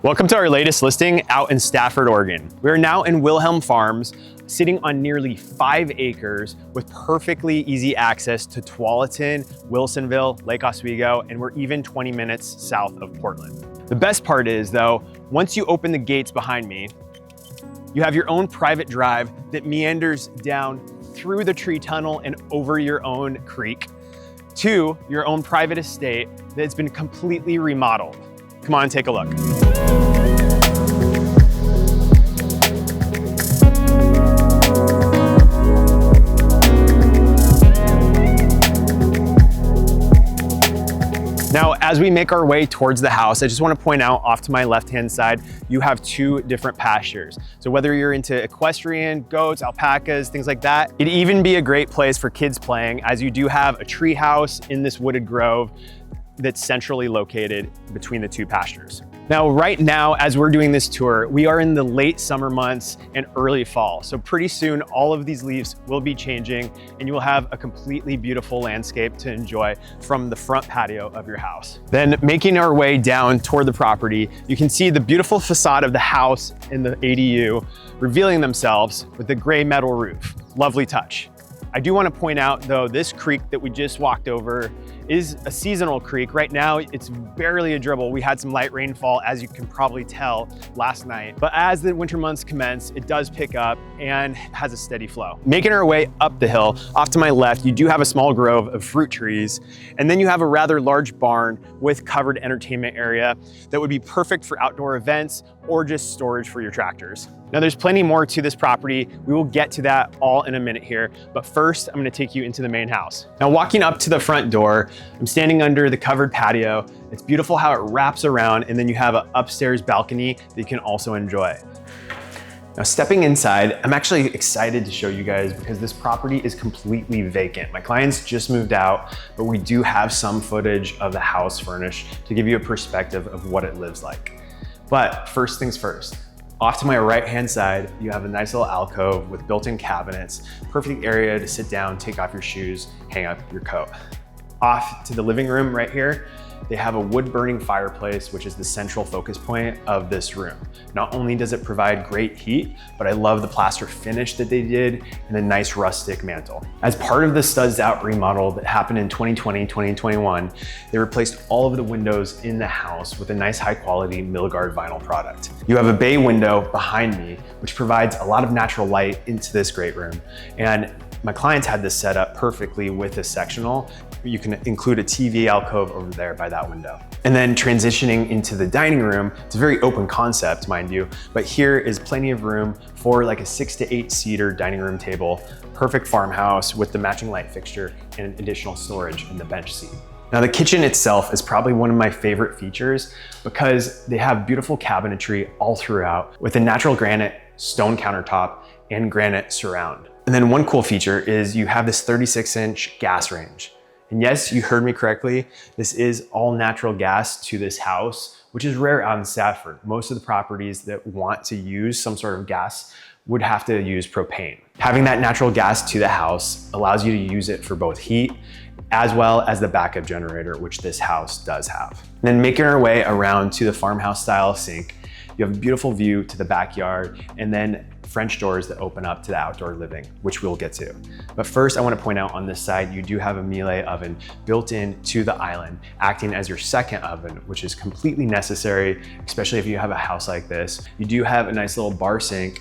Welcome to our latest listing out in Stafford, Oregon. We are now in Wilhelm Farms, sitting on nearly 5 acres with perfectly easy access to Tualatin, Wilsonville, Lake Oswego, and we're even 20 minutes south of Portland. The best part is though, once you open the gates behind me, you have your own private drive that meanders down through the tree tunnel and over your own creek to your own private estate that's been completely remodeled. Come on, take a look. Now, as we make our way towards the house, I just want to point out off to my left-hand side, you have 2 different pastures. So whether you're into equestrian, goats, alpacas, things like that, it'd even be a great place for kids playing, as you do have a tree house in this wooded grove that's centrally located between the 2 pastures. Now, right now, as we're doing this tour, we are in the late summer months and early fall. So pretty soon, all of these leaves will be changing and you will have a completely beautiful landscape to enjoy from the front patio of your house. Then making our way down toward the property, you can see the beautiful facade of the house and the ADU revealing themselves with the gray metal roof. Lovely touch. I do want to point out though, this creek that we just walked over is a seasonal creek. Right now, it's barely a dribble. We had some light rainfall, as you can probably tell, last night. But as the winter months commence, it does pick up and has a steady flow. Making our way up the hill, off to my left, you do have a small grove of fruit trees. And then you have a rather large barn with covered entertainment area that would be perfect for outdoor events or just storage for your tractors. Now there's plenty more to this property. We will get to that all in a minute here, but first I'm gonna take you into the main house. Now walking up to the front door, I'm standing under the covered patio. It's beautiful how it wraps around, and then you have an upstairs balcony that you can also enjoy. Now stepping inside, I'm actually excited to show you guys because this property is completely vacant. My clients just moved out, but we do have some footage of the house furnished to give you a perspective of what it lives like. But first things first, off to my right-hand side, you have a nice little alcove with built-in cabinets, perfect area to sit down, take off your shoes, hang up your coat. Off to the living room right here, they have a wood-burning fireplace, which is the central focus point of this room. Not only does it provide great heat, but I love the plaster finish that they did and the nice rustic mantle. As part of the studs out remodel that happened in 2020, 2021, they replaced all of the windows in the house with a nice high quality Milgard vinyl product. You have a bay window behind me, which provides a lot of natural light into this great room. And my clients had this set up perfectly with a sectional. You can include a TV alcove over there by that window. And then transitioning into the dining room, it's a very open concept, mind you, but here is plenty of room for like a 6 to 8 seater dining room table, perfect farmhouse with the matching light fixture and additional storage in the bench seat. Now the kitchen itself is probably one of my favorite features because they have beautiful cabinetry all throughout with a natural granite stone countertop and granite surround. And then one cool feature is you have this 36-inch gas range. And yes, you heard me correctly. This is all natural gas to this house, which is rare out in Stafford. Most of the properties that want to use some sort of gas would have to use propane. Having that natural gas to the house allows you to use it for both heat as well as the backup generator, which this house does have. And then making our way around to the farmhouse style sink, you have a beautiful view to the backyard and then French doors that open up to the outdoor living, which we'll get to. But first, I want to point out on this side, you do have a Miele oven built in to the island, acting as your second oven, which is completely necessary, especially if you have a house like this. You do have a nice little bar sink,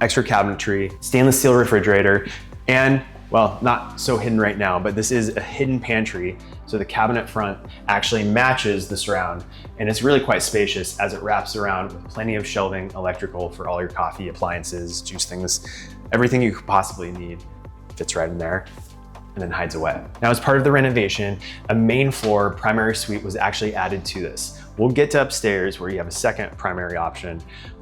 extra cabinetry, stainless steel refrigerator, and well, not so hidden right now, but this is a hidden pantry. So the cabinet front actually matches the surround, and it's really quite spacious as it wraps around with plenty of shelving, electrical for all your coffee, appliances, juice things, everything you could possibly need fits right in there and then hides away. Now, as part of the renovation, a main floor primary suite was actually added to this. We'll get to upstairs where you have a second primary option,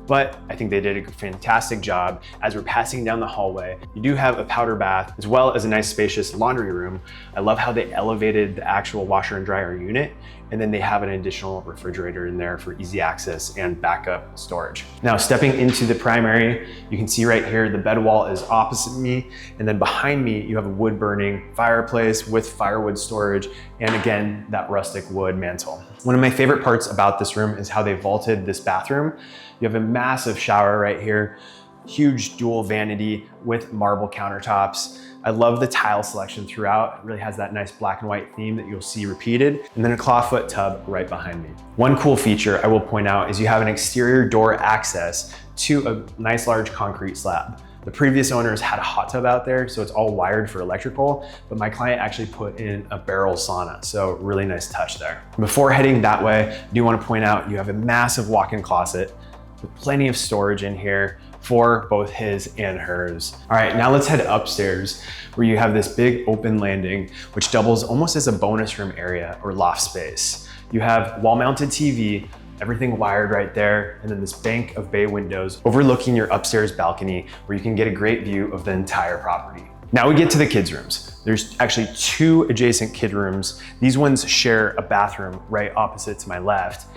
but I think they did a fantastic job. As we're passing down the hallway, you do have a powder bath as well as a nice spacious laundry room. I love how they elevated the actual washer and dryer unit, and then they have an additional refrigerator in there for easy access and backup storage. Now, stepping into the primary, you can see right here, the bed wall is opposite me, and then behind me, you have a wood burning fireplace with firewood storage, and again, that rustic wood mantle. One of my favorite parts about this room is how they vaulted this bathroom. You have a massive shower right here, huge dual vanity with marble countertops. I love the tile selection throughout. It really has that nice black and white theme that you'll see repeated. And then a clawfoot tub right behind me. One cool feature I will point out is you have an exterior door access to a nice large concrete slab. The previous owners had a hot tub out there, so it's all wired for electrical, but my client actually put in a barrel sauna, so really nice touch there. Before heading that way, I do want to point out you have a massive walk-in closet with plenty of storage in here for both his and hers. All right, now let's head upstairs where you have this big open landing, which doubles almost as a bonus room area or loft space. You have wall-mounted TV, everything wired right there, and then this bank of bay windows overlooking your upstairs balcony where you can get a great view of the entire property. Now we get to the kids' rooms. There's actually 2 adjacent kid rooms. These ones share a bathroom right opposite to my left.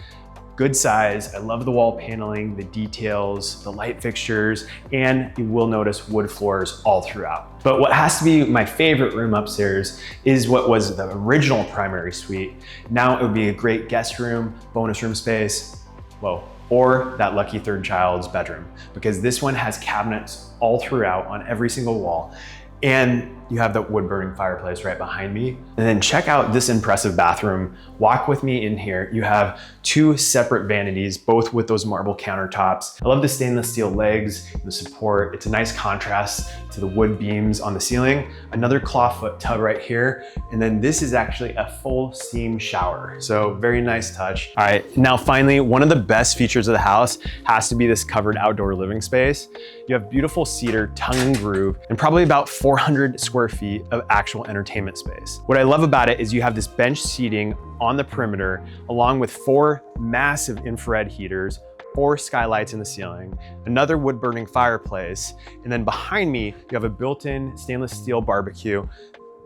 Good size. I love the wall paneling, the details, the light fixtures, and you will notice wood floors all throughout. But what has to be my favorite room upstairs is what was the original primary suite. Now it would be a great guest room, bonus room space, whoa, or that lucky third child's bedroom, because this one has cabinets all throughout on every single wall. And you have the wood burning fireplace right behind me. And then check out this impressive bathroom. Walk with me in here. You have 2 separate vanities, both with those marble countertops. I love the stainless steel legs, the support. It's a nice contrast to the wood beams on the ceiling. Another clawfoot tub right here. And then this is actually a full steam shower. So very nice touch. All right, now finally, one of the best features of the house has to be this covered outdoor living space. You have beautiful cedar, tongue and groove, and probably about 400 square feet of actual entertainment space. What I love about it is you have this bench seating on the perimeter, along with 4 massive infrared heaters, 4 skylights in the ceiling, another wood burning fireplace, and then behind me, you have a built-in stainless steel barbecue.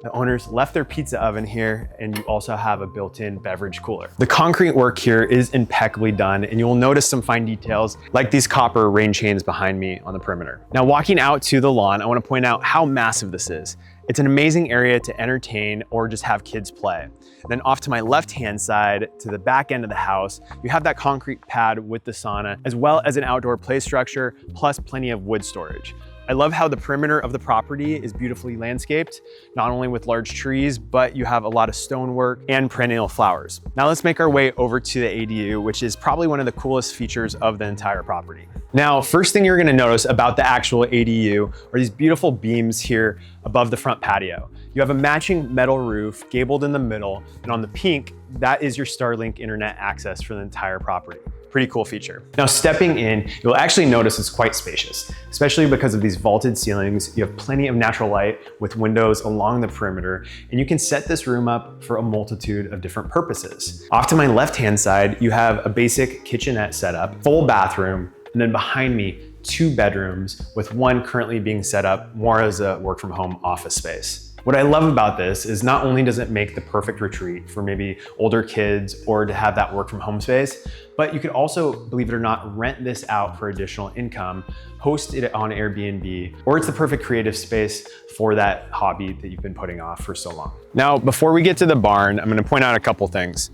The owners left their pizza oven here, and you also have a built-in beverage cooler. The concrete work here is impeccably done, and you will notice some fine details like these copper rain chains behind me on the perimeter. Now, walking out to the lawn, I want to point out how massive this is. It's an amazing area to entertain or just have kids play. And then off to my left-hand side, to the back end of the house, you have that concrete pad with the sauna, as well as an outdoor play structure, plus plenty of wood storage. I love how the perimeter of the property is beautifully landscaped, not only with large trees, but you have a lot of stonework and perennial flowers. Now let's make our way over to the ADU, which is probably one of the coolest features of the entire property. Now, first thing you're gonna notice about the actual ADU are these beautiful beams here above the front patio. You have a matching metal roof gabled in the middle, and on the pink, that is your Starlink internet access for the entire property. Pretty cool feature. Now, stepping in, you'll actually notice it's quite spacious, especially because of these vaulted ceilings. You have plenty of natural light with windows along the perimeter, and you can set this room up for a multitude of different purposes. Off to my left-hand side, you have a basic kitchenette setup, full bathroom, and then behind me, 2 bedrooms with one currently being set up more as a work from home office space. What I love about this is not only does it make the perfect retreat for maybe older kids or to have that work from home space, but you could also, believe it or not, rent this out for additional income, host it on Airbnb, or it's the perfect creative space for that hobby that you've been putting off for so long. Now, before we get to the barn, I'm gonna point out a couple things.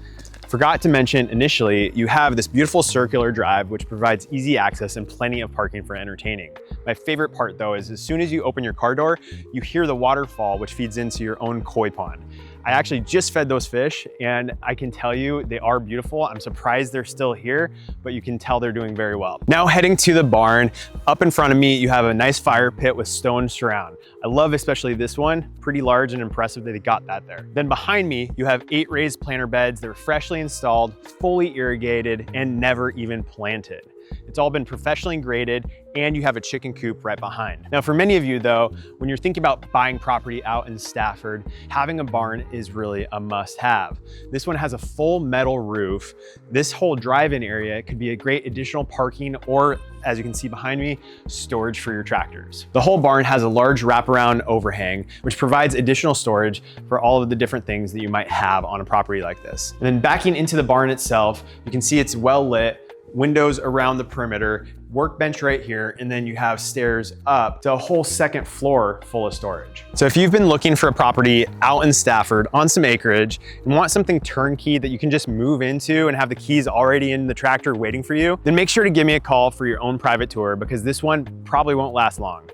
Forgot to mention initially, you have this beautiful circular drive which provides easy access and plenty of parking for entertaining. My favorite part though is as soon as you open your car door, you hear the waterfall which feeds into your own koi pond. I actually just fed those fish and I can tell you they are beautiful. I'm surprised they're still here, but you can tell they're doing very well. Now heading to the barn, up in front of me, you have a nice fire pit with stone surround. I love especially this one, pretty large and impressive that they got that there. Then behind me, you have 8 raised planter beds that are freshly installed, fully irrigated, and never even planted. It's all been professionally graded, and you have a chicken coop right behind. Now, for many of you though, when you're thinking about buying property out in Stafford, having a barn is really a must-have. This one has a full metal roof. This whole drive-in area could be a great additional parking, or as you can see behind me, storage for your tractors. The whole barn has a large wraparound overhang, which provides additional storage for all of the different things that you might have on a property like this. And then backing into the barn itself, you can see it's well lit, windows around the perimeter, workbench right here, and then you have stairs up to a whole second floor full of storage. So if you've been looking for a property out in Stafford on some acreage and want something turnkey that you can just move into and have the keys already in the tractor waiting for you, then make sure to give me a call for your own private tour, because this one probably won't last long.